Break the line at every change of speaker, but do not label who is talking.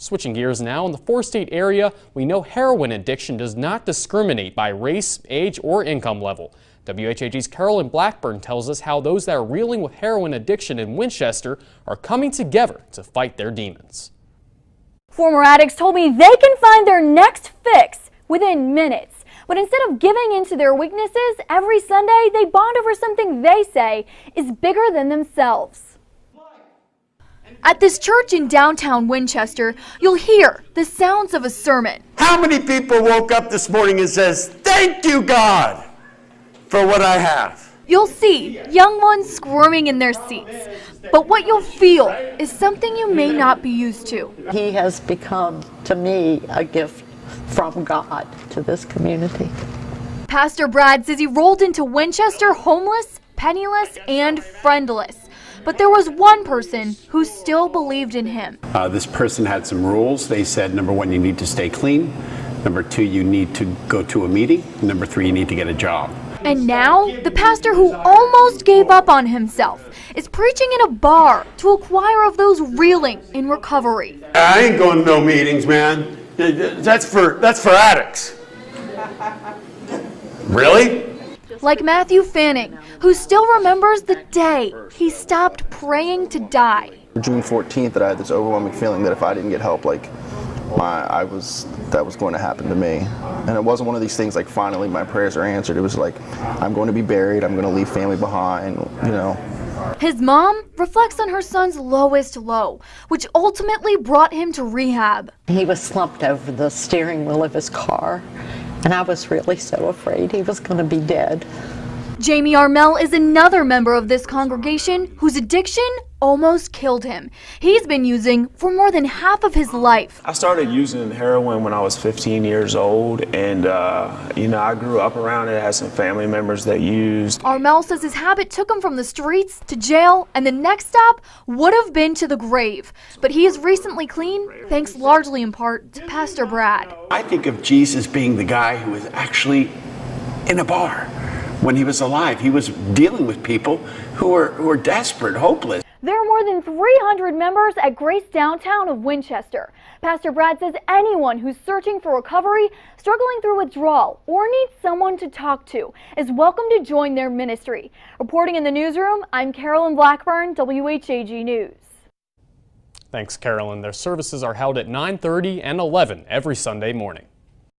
Switching gears now, in the four-state area, we know heroin addiction does not discriminate by race, age, or income level. WHAG's Carolyn Blackburn tells us how those that are reeling with heroin addiction in Winchester are coming together to fight their demons.
Former addicts told me they can find their next fix within minutes. But instead of giving in to their weaknesses, every Sunday they bond over something they say is bigger than themselves. At this church in downtown Winchester, you'll hear the sounds of a sermon.
How many people woke up this morning and says, "Thank you, God, for what I have"?
You'll see young ones squirming in their seats. But what you'll feel is something you may not be used to.
He has become, to me, a gift from God to this community.
Pastor Brad says he rolled into Winchester homeless, penniless, and friendless. But there was one person who still believed in him.
This person had some rules. They said, number one, you need to stay clean. Number two, you need to go to a meeting. Number three, you need to get a job.
And now, the pastor who almost gave up on himself is preaching in a bar to a choir of those reeling in recovery.
I ain't going to no meetings, man. That's for addicts. Really?
Like Matthew Fanning, who still remembers the day he stopped praying to die.
June 14th, I had this overwhelming feeling that if I didn't get help, that was going to happen to me. And it wasn't one of these things like finally my prayers are answered. It was like, I'm going to be buried, I'm going to leave family behind, you know.
His mom reflects on her son's lowest low, which ultimately brought him to rehab.
He was slumped over the steering wheel of his car, and I was really so afraid he was going to be dead.
Jamie Armel is another member of this congregation whose addiction almost killed him. He's been using for more than half of his life.
I started using heroin when I was 15 years old, and I grew up around it. I had some family members that used.
Armel says his habit took him from the streets to jail, and the next stop would have been to the grave. But he is recently clean, thanks largely in part to Pastor Brad.
I think of Jesus being the guy who was actually in a bar. When he was alive, he was dealing with people who were desperate, hopeless.
There are more than 300 members at Grace Downtown of Winchester. Pastor Brad says anyone who's searching for recovery, struggling through withdrawal, or needs someone to talk to is welcome to join their ministry. Reporting in the newsroom, I'm Carolyn Blackburn, WHAG News.
Thanks, Carolyn. Their services are held at 9:30 and 11 every Sunday morning.